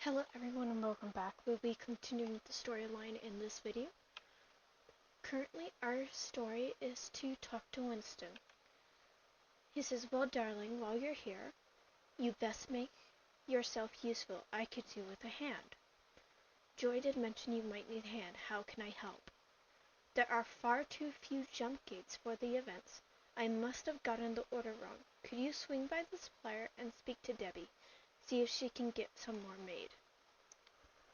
Hello everyone and welcome back. We'll be continuing the storyline in this video. Currently our story is to talk to Winston. He says, "Well darling, while you're here, you best make yourself useful. I could do with a hand." "Joy did mention you might need a hand. How can I help?" "There are far too few jump gates for the events. I must have gotten the order wrong. Could you swing by the supplier and speak to Debbie? See if she can get some more made."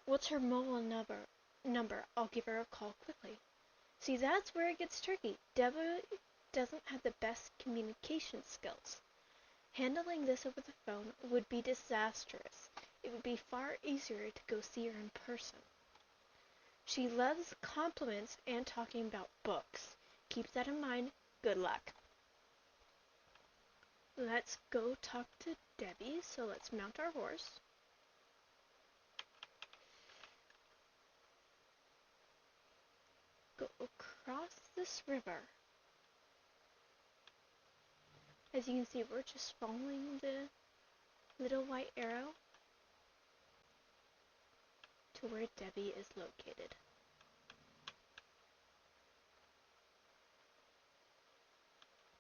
"What's her mobile number? I'll give her a call quickly." See, that's where it gets tricky. Debbie doesn't have the best communication skills. Handling this over the phone would be disastrous. It would be far easier to go see her in person. She loves compliments and talking about books. Keep that in mind. Good luck. Let's go talk to Debbie, so let's mount our horse. Go across this river. As you can see, we're just following the little white arrow to where Debbie is located.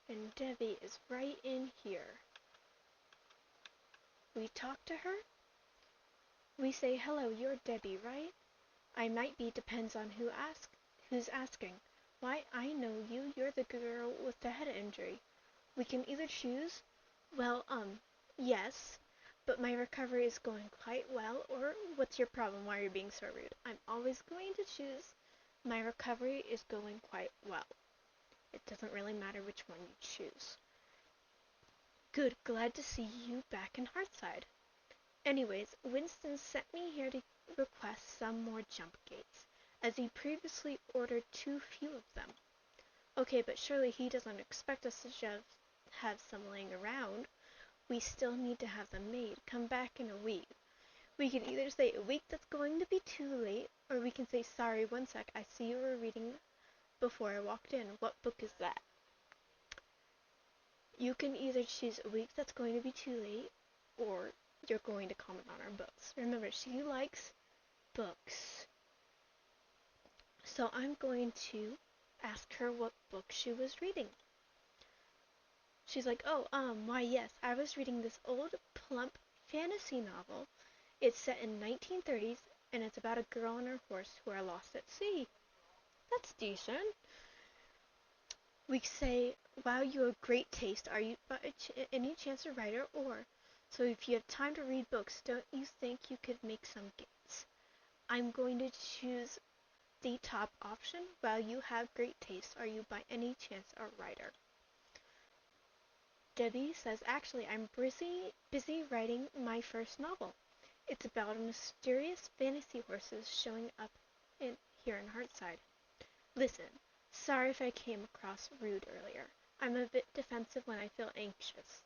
And Debbie is right in here. We talk to her. We say, "Hello, you're Debbie, right?" "I might be, depends on who's asking." "Why, I know you. You're the girl with the head injury." We can either choose, "Well, yes, but my recovery is going quite well," or "What's your problem? Why are you being so rude?" I'm always going to choose, "My recovery is going quite well." It doesn't really matter which one you choose. "Good, glad to see you back in Hearthside. Anyways, Winston sent me here to request some more jump gates, as he previously ordered too few of them." "Okay, but surely he doesn't expect us to just have some laying around. We still need to have them made. Come back in a week." We can either say a week that's going to be too late, or we can say, "Sorry, one sec, I see you were reading before I walked in. What book is that?" You can either choose a week that's going to be too late, or you're going to comment on our books. Remember, she likes books. So I'm going to ask her what book she was reading. She's like, "Oh, why yes, I was reading this old, plump fantasy novel. It's set in 1930s, and it's about a girl and her horse who are lost at sea." That's decent. We say, "Wow, you have great taste. Are you by any chance a writer? Or, so if you have time to read books, don't you think you could make some games?" I'm going to choose the top option. "Wow, you have great taste. Are you by any chance a writer?" Debbie says, "Actually, I'm busy writing my first novel. It's about mysterious fantasy horses showing up here in Hearthside. Listen, sorry if I came across rude earlier. I'm a bit defensive when I feel anxious.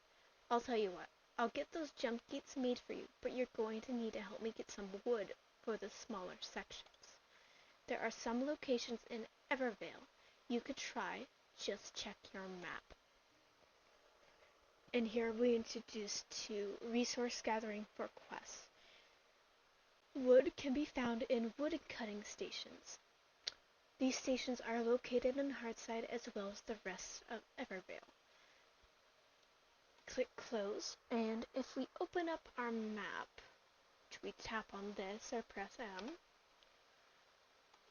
I'll tell you what, I'll get those jump gates made for you, but you're going to need to help me get some wood for the smaller sections. There are some locations in Evervale you could try. Just check your map." And here we introduce to resource gathering for quests. Wood can be found in wood cutting stations. These stations are located in Hearthside as well as the rest of Evervale. Click close, and if we open up our map, which we tap on this or press M,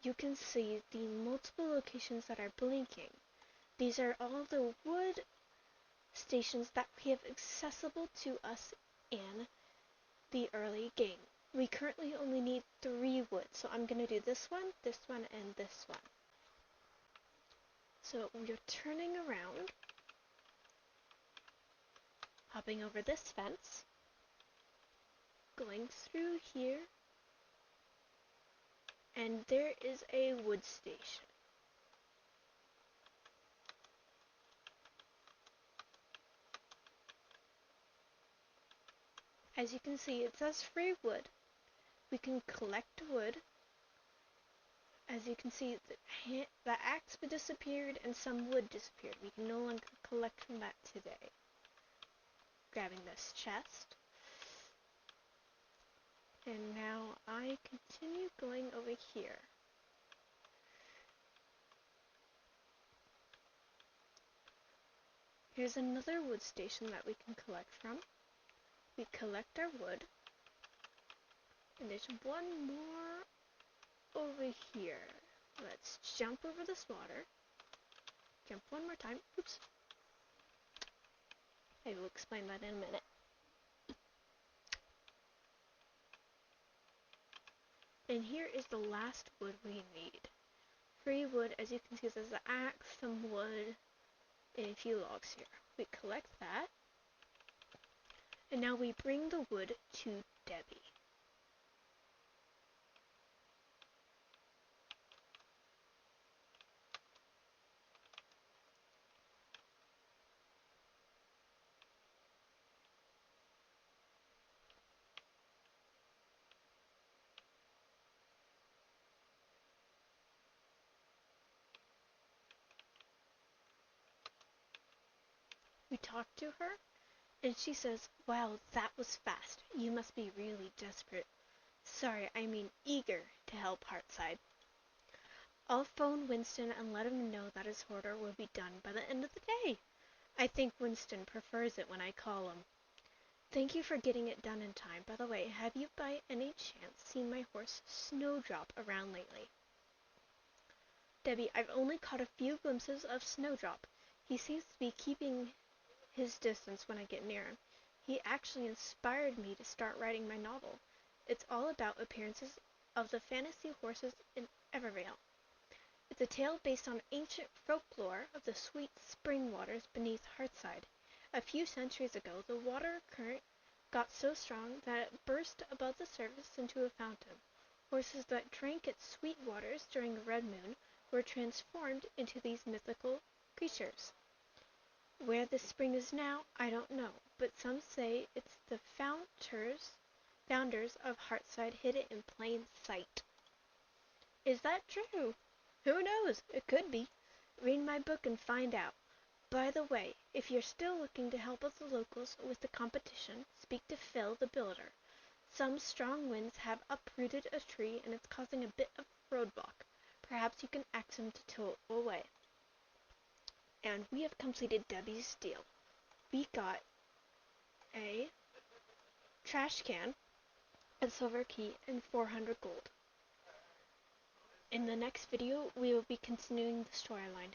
you can see the multiple locations that are blinking. These are all the wood stations that we have accessible to us in the early game. We currently only need 3 wood, so I'm going to do this one, and this one. So we're turning around, hopping over this fence, going through here, and there is a wood station. As you can see, it says free wood. We can collect wood. As you can see, the axe disappeared and some wood disappeared. We can no longer collect from that today. Grabbing this chest. And now I continue going over here. Here's another wood station that we can collect from. We collect our wood. And there's one more over here. Let's jump over this water. Jump one more time. Oops. I will explain that in a minute. And here is the last wood we need. Free wood, as you can see, there's an axe, some wood, and a few logs here. We collect that. And now we bring the wood to Debbie. We talk to her, and she says, "Wow, that was fast. You must be really desperate. Sorry, I mean eager to help Heartside. I'll phone Winston and let him know that his order will be done by the end of the day. I think Winston prefers it when I call him. Thank you for getting it done in time. By the way, have you by any chance seen my horse Snowdrop around lately?" "Debbie, I've only caught a few glimpses of Snowdrop. He seems to be keeping his distance when I get near him. He actually inspired me to start writing my novel. It's all about appearances of the fantasy horses in Evervale. It's a tale based on ancient folklore of the sweet spring waters beneath Heartside. A few centuries ago, the water current got so strong that it burst above the surface into a fountain. Horses that drank its sweet waters during a red moon were transformed into these mythical creatures. Where this spring is now, I don't know, but some say it's the founders of Heartside hid it in plain sight." "Is that true?" "Who knows? It could be. Read my book and find out. By the way, if you're still looking to help us locals with the competition, speak to Phil the builder. Some strong winds have uprooted a tree and it's causing a bit of a roadblock. Perhaps you can ask him to tow it away." And we have completed Debbie's deal. We got a trash can, a silver key, and 400 gold. In the next video, we will be continuing the storyline.